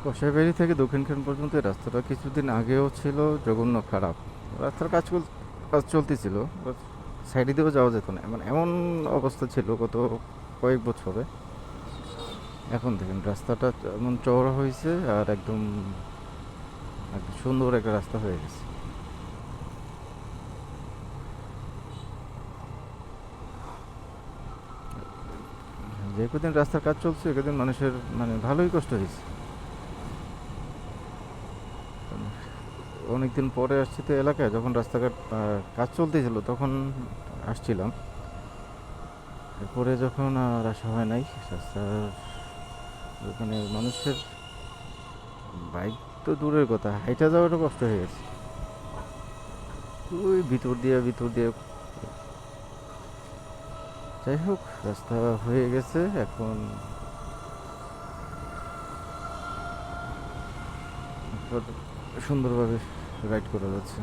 কষাইবাড়ি থেকে দক্ষিণখান পর্যন্ত এই রাস্তাটা কিছুদিন আগেও ছিল জঘন্য খারাপ। রাস্তার কাজ চলতেছিল, সাইডে দিয়েও যাওয়া যেত না, এমন এমন অবস্থা ছিল গত কয়েক বছরে। এখন দেখেন রাস্তাটা এমন চওড়া হয়েছে, আর একদম একদম সুন্দর একটা রাস্তা হয়ে গেছে। যে কদিন রাস্তার কাজ চলছে কদিন মানুষের মানে ভালোই কষ্ট হয়েছে। অনেকদিন পরে আসছি তো এলাকায়, যখন রাস্তাঘাট কাজ চলতেছিল তখন আসছিলাম। এরপরে যখন আর আসা হয় নাই, রাস্তার ওখানে মানুষের বাইক তো দূরের কথা, হাইটা যাওয়ারও কষ্ট হয়ে গেছে। ওই ভিতর দিয়ে যাই হোক, রাস্তা হয়ে গেছে এখন। সুন্দরভাবে রাইড করা যাচ্ছে।